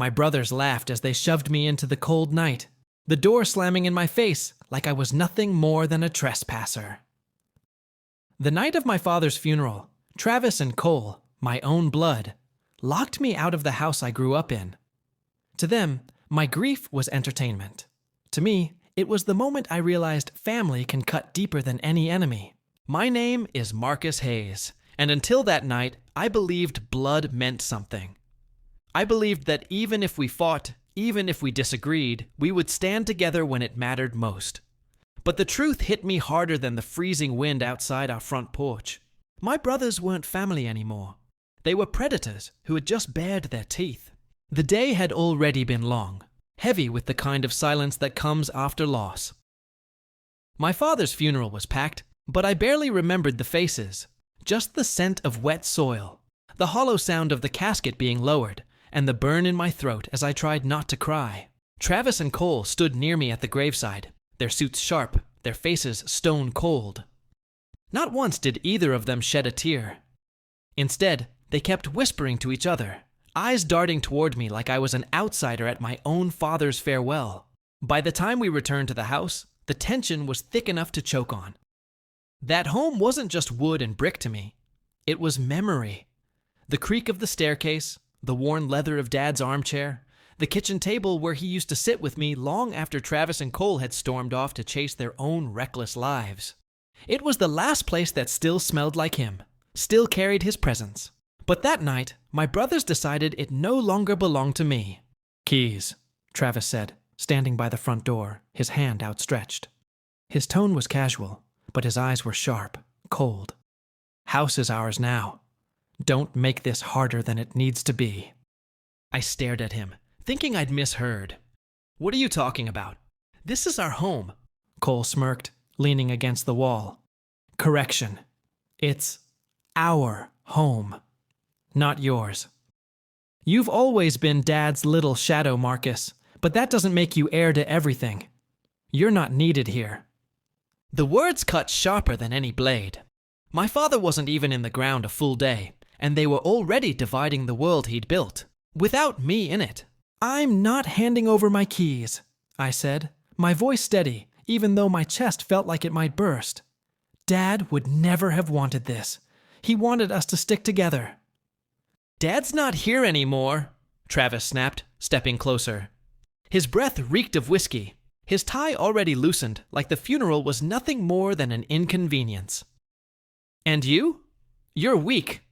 My brothers laughed as they shoved me into the cold night, the door slamming in my face like I was nothing more than a trespasser. The night of my father's funeral, Travis and Cole, my own blood, locked me out of the house I grew up in. To them, my grief was entertainment. To me, it was the moment I realized family can cut deeper than any enemy. My name is Marcus Hayes, and until that night, I believed blood meant something. I believed that even if we fought, even if we disagreed, we would stand together when it mattered most. But the truth hit me harder than the freezing wind outside our front porch. My brothers weren't family anymore. They were predators who had just bared their teeth. The day had already been long, heavy with the kind of silence that comes after loss. My father's funeral was packed, but I barely remembered the faces, just the scent of wet soil, the hollow sound of the casket being lowered, and the burn in my throat as I tried not to cry. Travis and Cole stood near me at the graveside, their suits sharp, their faces stone cold. Not once did either of them shed a tear. Instead, they kept whispering to each other, eyes darting toward me like I was an outsider at my own father's farewell. By the time we returned to the house, the tension was thick enough to choke on. That home wasn't just wood and brick to me. It was memory. The creak of the staircase, the worn leather of Dad's armchair, the kitchen table where he used to sit with me long after Travis and Cole had stormed off to chase their own reckless lives. It was the last place that still smelled like him, still carried his presence. But that night, my brothers decided it no longer belonged to me. "Keys," Travis said, standing by the front door, his hand outstretched. His tone was casual, but his eyes were sharp, cold. "House is ours now. Don't make this harder than it needs to be." I stared at him, thinking I'd misheard. "What are you talking about? This is our home," Cole smirked, leaning against the wall. "Correction. It's our home, not yours. You've always been Dad's little shadow, Marcus, but that doesn't make you heir to everything. You're not needed here." The words cut sharper than any blade. My father wasn't even in the ground a full day, and they were already dividing the world he'd built, without me in it. "I'm not handing over my keys," I said, my voice steady, even though my chest felt like it might burst. "Dad would never have wanted this. He wanted us to stick together." "Dad's not here anymore," Travis snapped, stepping closer. His breath reeked of whiskey, his tie already loosened like the funeral was nothing more than an inconvenience. "And you? You're weak.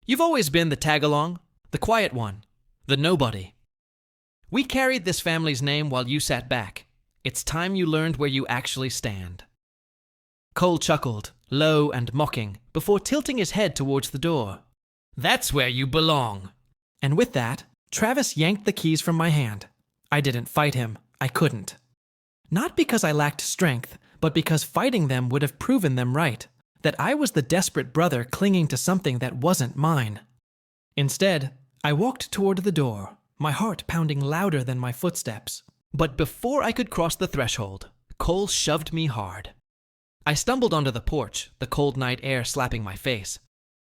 You've always been the tag-along, the quiet one, the nobody. We carried this family's name while you sat back. It's time you learned where you actually stand." Cole chuckled, low and mocking, before tilting his head towards the door. "That's where you belong." And with that, Travis yanked the keys from my hand. I didn't fight him. I couldn't. Not because I lacked strength, but because fighting them would have proven them right, that I was the desperate brother clinging to something that wasn't mine. Instead, I walked toward the door, my heart pounding louder than my footsteps. But before I could cross the threshold, Cole shoved me hard. I stumbled onto the porch, the cold night air slapping my face.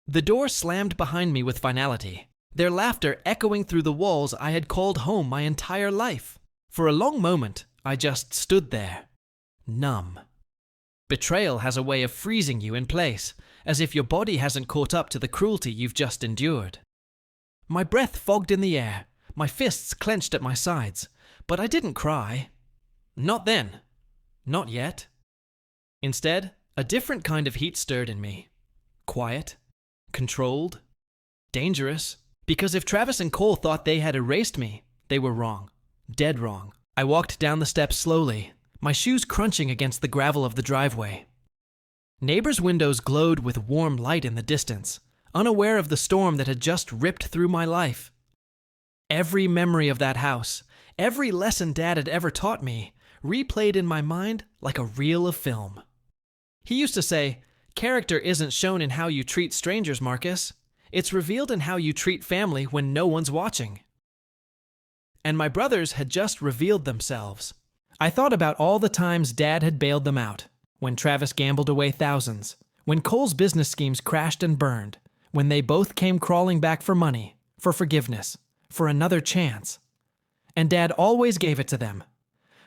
The door slammed behind me with finality, their laughter echoing through the walls I had called home my entire life. For a long moment, I just stood there, numb. Betrayal has a way of freezing you in place, as if your body hasn't caught up to the cruelty you've just endured. My breath fogged in the air, my fists clenched at my sides, but I didn't cry. Not then. Not yet. Instead, a different kind of heat stirred in me. Quiet, controlled, dangerous. Because if Travis and Cole thought they had erased me, they were wrong. Dead wrong. I walked down the steps slowly, my shoes crunching against the gravel of the driveway. Neighbors' windows glowed with warm light in the distance, unaware of the storm that had just ripped through my life. Every memory of that house, every lesson Dad had ever taught me, replayed in my mind like a reel of film. He used to say, "Character isn't shown in how you treat strangers, Marcus. It's revealed in how you treat family when no one's watching." And my brothers had just revealed themselves. I thought about all the times Dad had bailed them out, when Travis gambled away thousands, when Cole's business schemes crashed and burned, when they both came crawling back for money, for forgiveness, for another chance. and Dad always gave it to them.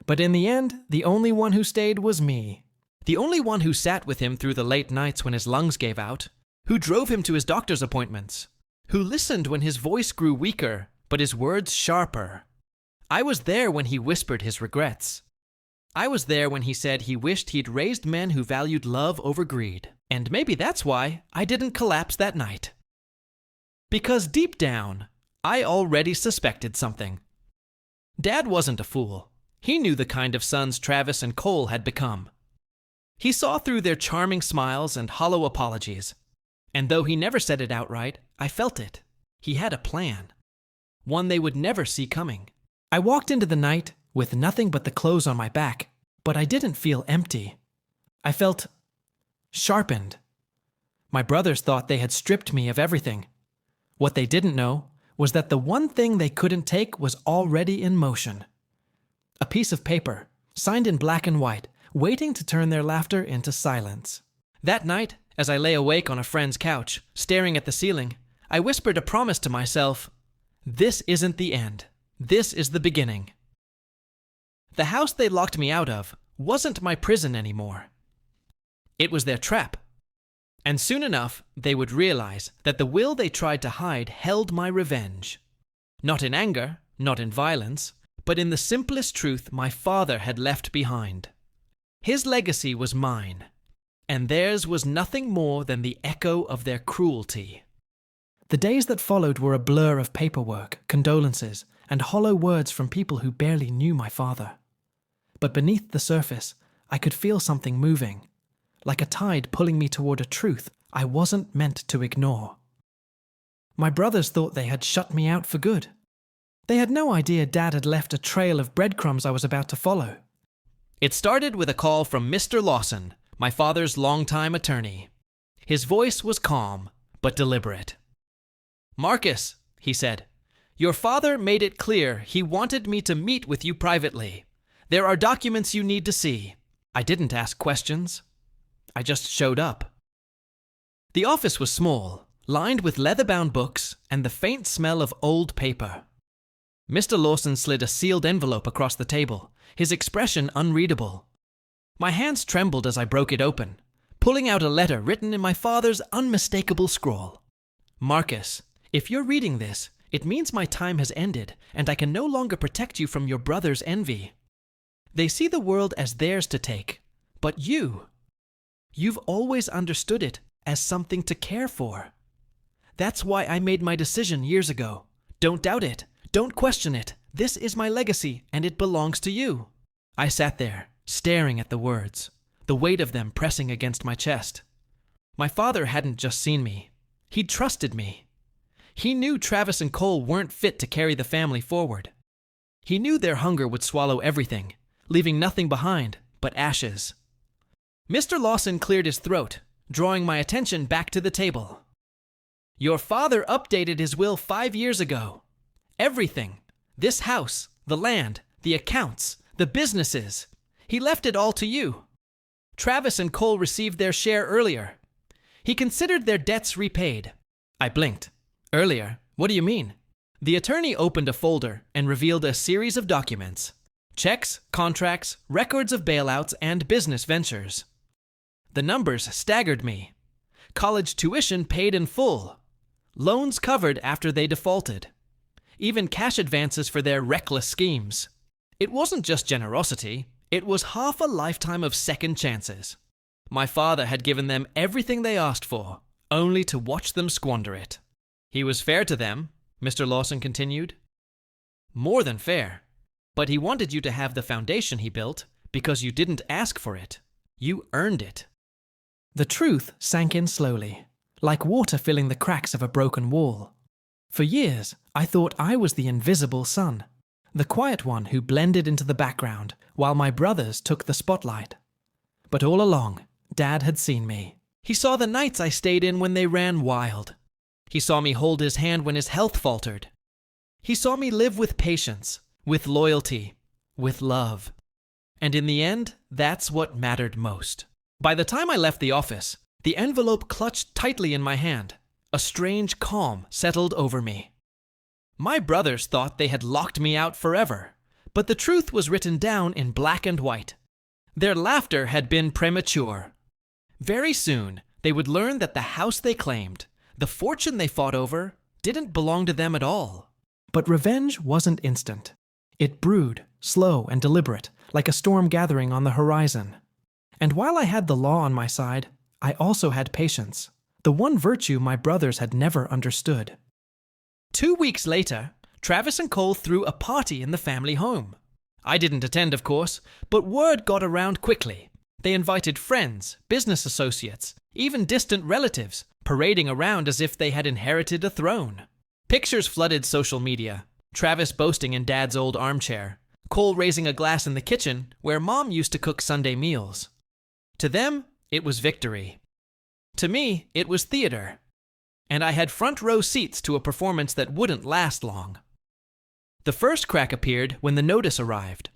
But in the end, the only one who stayed was me. The only one who sat with him through the late nights when his lungs gave out, who drove him to his doctor's appointments, who listened when his voice grew weaker, but his words sharper. I was there when he whispered his regrets. I was there when he said he wished he'd raised men who valued love over greed. And maybe that's why I didn't collapse that night. Because deep down, I already suspected something. Dad wasn't a fool. He knew the kind of sons Travis and Cole had become. He saw through their charming smiles and hollow apologies. And though he never said it outright, I felt it. He had a plan. One they would never see coming. I walked into the night with nothing but the clothes on my back, but I didn't feel empty. I felt sharpened. My brothers thought they had stripped me of everything. What they didn't know was that the one thing they couldn't take was already in motion. A piece of paper, signed in black and white, waiting to turn their laughter into silence. That night, as I lay awake on a friend's couch, staring at the ceiling, I whispered a promise to myself. This isn't the end. This is the beginning. The house they locked me out of wasn't my prison anymore. It was their trap. And soon enough, they would realize that the will they tried to hide held my revenge. Not in anger, not in violence, but in the simplest truth my father had left behind. His legacy was mine, and theirs was nothing more than the echo of their cruelty. The days that followed were a blur of paperwork, condolences, and hollow words from people who barely knew my father. But beneath the surface, I could feel something moving, like a tide pulling me toward a truth I wasn't meant to ignore. My brothers thought they had shut me out for good. They had no idea Dad had left a trail of breadcrumbs I was about to follow. It started with a call from Mr. Lawson, my father's longtime attorney. His voice was calm, but deliberate. "Marcus," he said, "your father made it clear he wanted me to meet with you privately. There are documents you need to see." I didn't ask questions. I just showed up. The office was small, lined with leather-bound books and the faint smell of old paper. Mr. Lawson slid a sealed envelope across the table, his expression unreadable. My hands trembled as I broke it open, pulling out a letter written in my father's unmistakable scrawl. "Marcus, if you're reading this, it means my time has ended and I can no longer protect you from your brother's envy. They see the world as theirs to take, but you've always understood it as something to care for. That's why I made my decision years ago. Don't doubt it. Don't question it. This is my legacy, and it belongs to you." I sat there, staring at the words, the weight of them pressing against my chest. My father hadn't just seen me. He'd trusted me. He knew Travis and Cole weren't fit to carry the family forward. He knew their hunger would swallow everything, leaving nothing behind but ashes. Mr. Lawson cleared his throat, drawing my attention back to the table. "Your father updated his will 5 years ago. Everything. This house, the land, the accounts, the businesses. He left it all to you. Travis and Cole received their share earlier. He considered their debts repaid." I blinked. "Earlier? What do you mean?" The attorney opened a folder and revealed a series of documents. Checks, contracts, records of bailouts, and business ventures. The numbers staggered me. College tuition paid in full. Loans covered after they defaulted. Even cash advances for their reckless schemes. It wasn't just generosity, it was half a lifetime of second chances. My father had given them everything they asked for, only to watch them squander it. "He was fair to them," Mr. Lawson continued. "More than fair. But he wanted you to have the foundation he built because you didn't ask for it. You earned it." The truth sank in slowly, like water filling the cracks of a broken wall. For years, I thought I was the invisible son, the quiet one who blended into the background while my brothers took the spotlight. But all along, Dad had seen me. He saw the nights I stayed in when they ran wild. He saw me hold his hand when his health faltered. He saw me live with patience, with loyalty, with love. And in the end, that's what mattered most. By the time I left the office, the envelope clutched tightly in my hand. A strange calm settled over me. My brothers thought they had locked me out forever, but the truth was written down in black and white. Their laughter had been premature. Very soon, they would learn that the house they claimed, the fortune they fought over, didn't belong to them at all. But revenge wasn't instant. It brewed, slow and deliberate, like a storm gathering on the horizon. And while I had the law on my side, I also had patience, the one virtue my brothers had never understood. 2 weeks later, Travis and Cole threw a party in the family home. I didn't attend, of course, but word got around quickly. They invited friends, business associates, even distant relatives, parading around as if they had inherited a throne. Pictures flooded social media, Travis boasting in Dad's old armchair, Cole raising a glass in the kitchen where Mom used to cook Sunday meals. To them, it was victory. To me, it was theater. And I had front row seats to a performance that wouldn't last long. The first crack appeared when the notice arrived.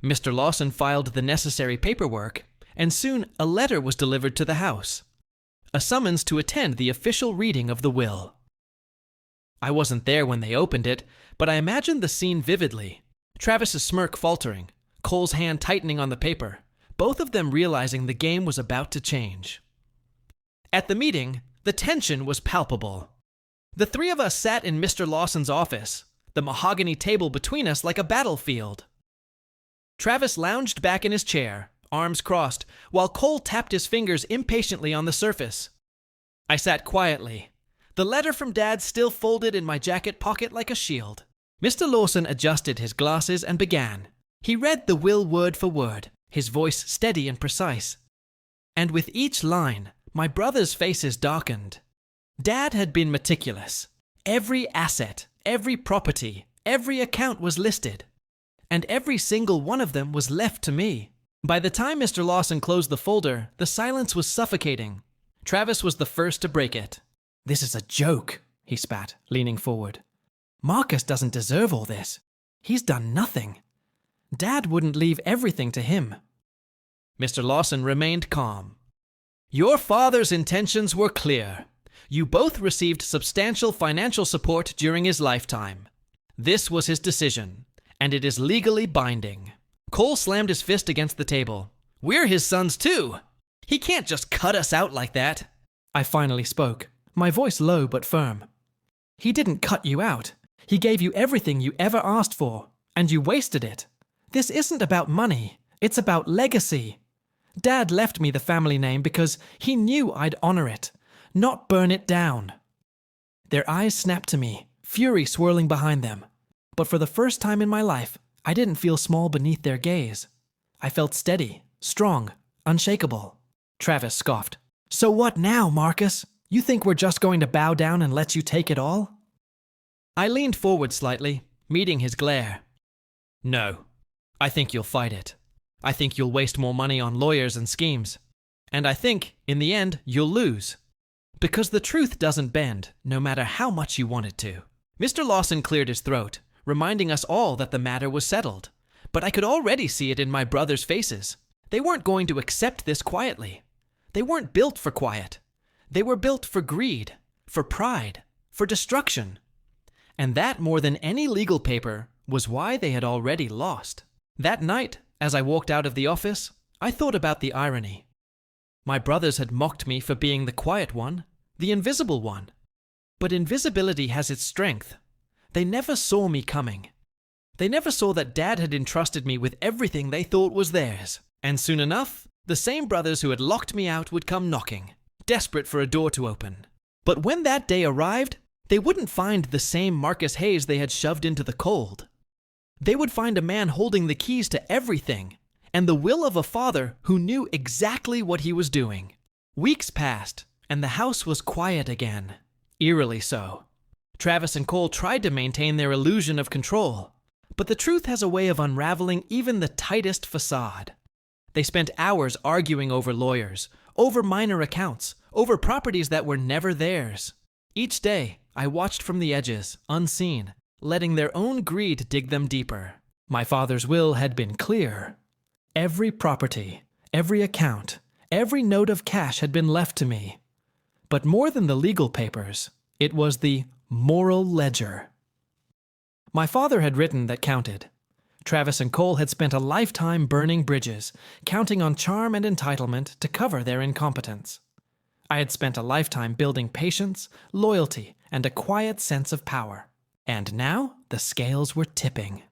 Mr. Lawson filed the necessary paperwork, and soon a letter was delivered to the house. A summons to attend the official reading of the will. I wasn't there when they opened it, but I imagined the scene vividly. Travis's smirk faltering, Cole's hand tightening on the paper, both of them realizing the game was about to change. At the meeting, the tension was palpable. The three of us sat in Mr. Lawson's office, the mahogany table between us like a battlefield. Travis lounged back in his chair, arms crossed, while Cole tapped his fingers impatiently on the surface. I sat quietly, the letter from Dad still folded in my jacket pocket like a shield. Mr. Lawson adjusted his glasses and began. He read the will word for word, his voice steady and precise. And with each line, my brothers' faces darkened. Dad had been meticulous. Every asset, every property, every account was listed. And every single one of them was left to me. By the time Mr. Lawson closed the folder, the silence was suffocating. Travis was the first to break it. "This is a joke," he spat, leaning forward. "Marcus doesn't deserve all this. He's done nothing. Dad wouldn't leave everything to him." Mr. Lawson remained calm. "Your father's intentions were clear. You both received substantial financial support during his lifetime. This was his decision, and it is legally binding." Cole slammed his fist against the table. "We're his sons too. He can't just cut us out like that." I finally spoke, my voice low but firm. "He didn't cut you out. He gave you everything you ever asked for, and you wasted it. This isn't about money. It's about legacy. Dad left me the family name because he knew I'd honor it, not burn it down." Their eyes snapped to me, fury swirling behind them. But for the first time in my life, I didn't feel small beneath their gaze. I felt steady, strong, unshakable. Travis scoffed. "So what now, Marcus? You think we're just going to bow down and let you take it all?" I leaned forward slightly, meeting his glare. "No. I think you'll fight it. I think you'll waste more money on lawyers and schemes. And I think, in the end, you'll lose. Because the truth doesn't bend, no matter how much you want it to." Mr. Lawson cleared his throat, reminding us all that the matter was settled. But I could already see it in my brothers' faces. They weren't going to accept this quietly. They weren't built for quiet. They were built for greed, for pride, for destruction. And that, more than any legal paper, was why they had already lost. That night, as I walked out of the office, I thought about the irony. My brothers had mocked me for being the quiet one, the invisible one. But invisibility has its strength. They never saw me coming. They never saw that Dad had entrusted me with everything they thought was theirs. And soon enough, the same brothers who had locked me out would come knocking, desperate for a door to open. But when that day arrived, they wouldn't find the same Marcus Hayes they had shoved into the cold. They would find a man holding the keys to everything, and the will of a father who knew exactly what he was doing. Weeks passed, and the house was quiet again, eerily so. Travis and Cole tried to maintain their illusion of control, but the truth has a way of unraveling even the tightest facade. They spent hours arguing over lawyers, over minor accounts, over properties that were never theirs. Each day, I watched from the edges, unseen, letting their own greed dig them deeper. My father's will had been clear. Every property, every account, every note of cash had been left to me. But more than the legal papers, it was the moral ledger. My father had written that counted. Travis and Cole had spent a lifetime burning bridges, counting on charm and entitlement to cover their incompetence. I had spent a lifetime building patience, loyalty, and a quiet sense of power. And now the scales were tipping.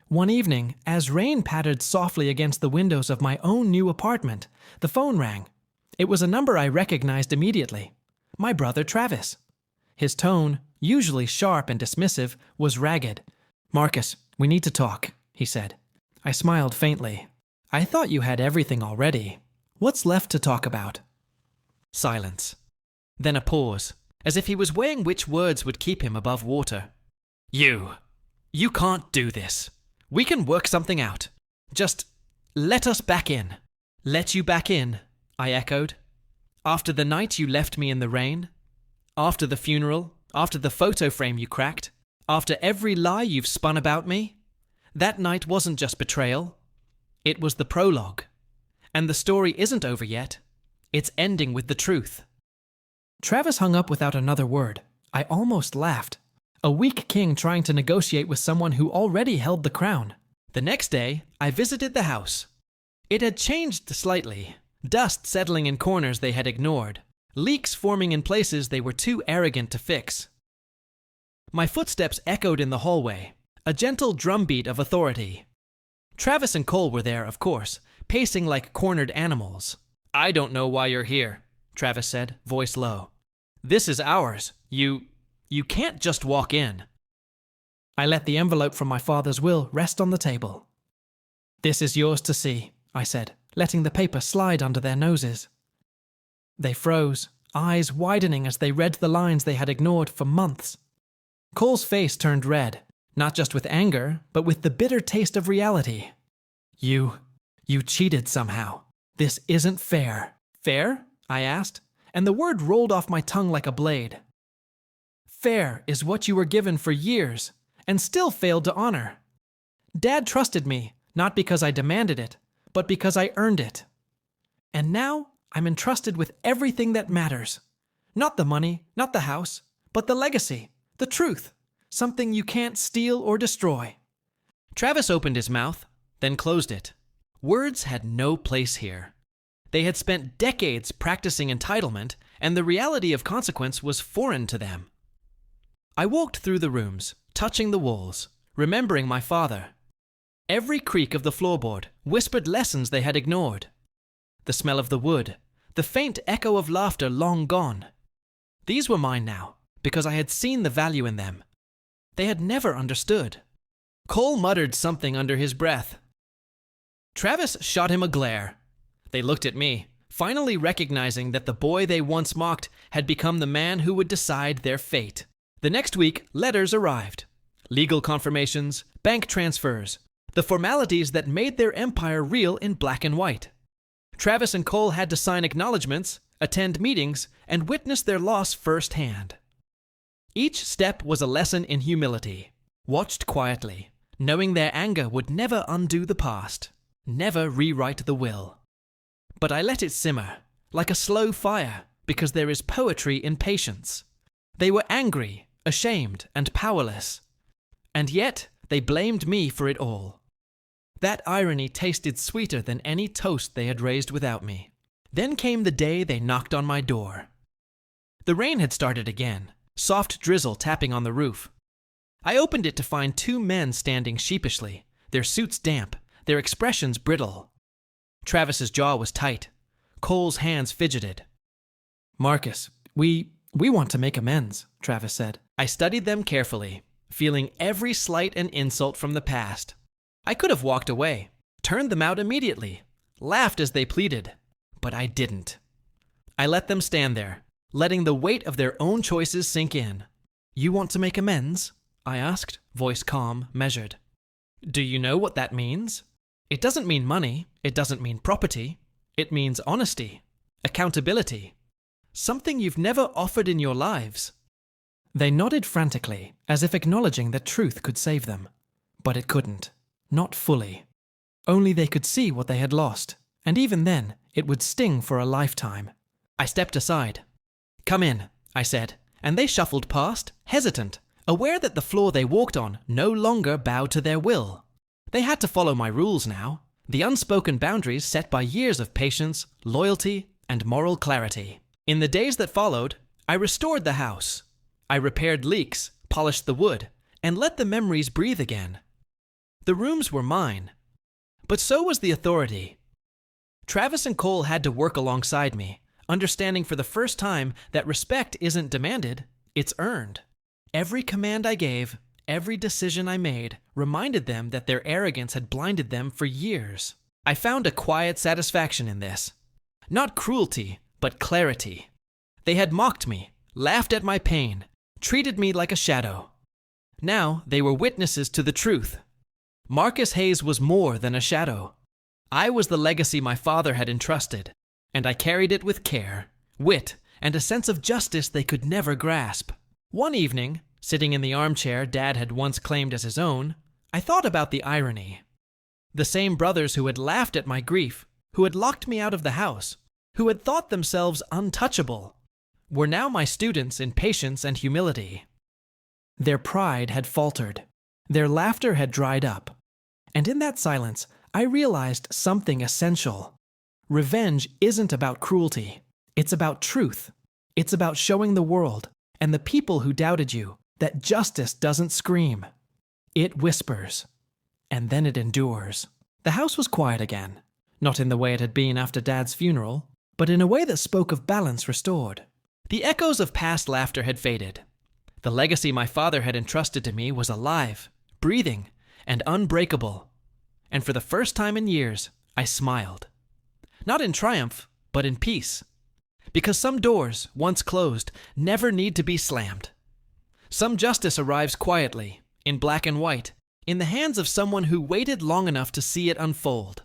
One evening, as rain pattered softly against the windows of my own new apartment, the phone rang. It was a number I recognized immediately. My brother Travis. His tone, usually sharp and dismissive, was ragged. "Marcus, we need to talk," he said. I smiled faintly. "I thought you had everything already. What's left to talk about?" Silence. Then a pause, as if he was weighing which words would keep him above water. You can't do this. We can work something out. Just let us back in." "Let you back in," I echoed. "After the night you left me in the rain? After the funeral? After the photo frame you cracked? After every lie you've spun about me? That night wasn't just betrayal. It was the prologue. And the story isn't over yet. It's ending with the truth." Travis hung up without another word. I almost laughed. A weak king trying to negotiate with someone who already held the crown. The next day, I visited the house. It had changed slightly. Dust settling in corners they had ignored. Leaks forming in places they were too arrogant to fix. My footsteps echoed in the hallway, a gentle drumbeat of authority. Travis and Cole were there, of course, pacing like cornered animals. "I don't know why you're here," Travis said, voice low. "This is ours. You can't just walk in." I let the envelope from my father's will rest on the table. "This is yours to see," I said, letting the paper slide under their noses. They froze, eyes widening as they read the lines they had ignored for months. Cole's face turned red, not just with anger, but with the bitter taste of reality. You cheated somehow. This isn't fair." "Fair?" I asked, and the word rolled off my tongue like a blade. "Fair is what you were given for years, and still failed to honor. Dad trusted me, not because I demanded it, but because I earned it. And now I'm entrusted with everything that matters. Not the money, not the house, but the legacy, the truth, something you can't steal or destroy." Travis opened his mouth, then closed it. Words had no place here. They had spent decades practicing entitlement, and the reality of consequence was foreign to them. I walked through the rooms, touching the walls, remembering my father. Every creak of the floorboard whispered lessons they had ignored. The smell of the wood, the faint echo of laughter long gone. These were mine now, because I had seen the value in them. They had never understood. Cole muttered something under his breath. Travis shot him a glare. They looked at me, finally recognizing that the boy they once mocked had become the man who would decide their fate. The next week, letters arrived. Legal confirmations, bank transfers, the formalities that made their empire real in black and white. Travis and Cole had to sign acknowledgments, attend meetings, and witness their loss firsthand. Each step was a lesson in humility, watched quietly, knowing their anger would never undo the past, never rewrite the will. But I let it simmer, like a slow fire, because there is poetry in patience. They were angry, ashamed, and powerless. And yet, they blamed me for it all. That irony tasted sweeter than any toast they had raised without me. Then came the day they knocked on my door. The rain had started again, soft drizzle tapping on the roof. I opened it to find two men standing sheepishly, their suits damp, their expressions brittle. Travis's jaw was tight. Cole's hands fidgeted. "Marcus, we want to make amends," Travis said. I studied them carefully, feeling every slight and insult from the past. I could have walked away, turned them out immediately, laughed as they pleaded, but I didn't. I let them stand there, letting the weight of their own choices sink in. "You want to make amends?" I asked, voice calm, measured. "Do you know what that means? It doesn't mean money, it doesn't mean property. It means honesty, accountability, something you've never offered in your lives." They nodded frantically, as if acknowledging that truth could save them. But it couldn't. Not fully. Only they could see what they had lost, and even then, it would sting for a lifetime. I stepped aside. "Come in," I said, and they shuffled past, hesitant, aware that the floor they walked on no longer bowed to their will. They had to follow my rules now, the unspoken boundaries set by years of patience, loyalty, and moral clarity. In the days that followed, I restored the house. I repaired leaks, polished the wood, and let the memories breathe again. The rooms were mine, but so was the authority. Travis and Cole had to work alongside me, understanding for the first time that respect isn't demanded, it's earned. Every command I gave, every decision I made, reminded them that their arrogance had blinded them for years. I found a quiet satisfaction in this. Not cruelty, but clarity. They had mocked me, laughed at my pain, treated me like a shadow. Now they were witnesses to the truth. Marcus Hayes was more than a shadow. I was the legacy my father had entrusted, and I carried it with care, wit, and a sense of justice they could never grasp. One evening, sitting in the armchair Dad had once claimed as his own, I thought about the irony. The same brothers who had laughed at my grief, who had locked me out of the house, who had thought themselves untouchable, were now my students in patience and humility. Their pride had faltered. Their laughter had dried up. And in that silence, I realized something essential. Revenge isn't about cruelty. It's about truth. It's about showing the world, and the people who doubted you, that justice doesn't scream. It whispers. And then it endures. The house was quiet again. Not in the way it had been after Dad's funeral, but in a way that spoke of balance restored. The echoes of past laughter had faded. The legacy my father had entrusted to me was alive, breathing, and unbreakable. And for the first time in years, I smiled. Not in triumph, but in peace. Because some doors, once closed, never need to be slammed. Some justice arrives quietly, in black and white, in the hands of someone who waited long enough to see it unfold.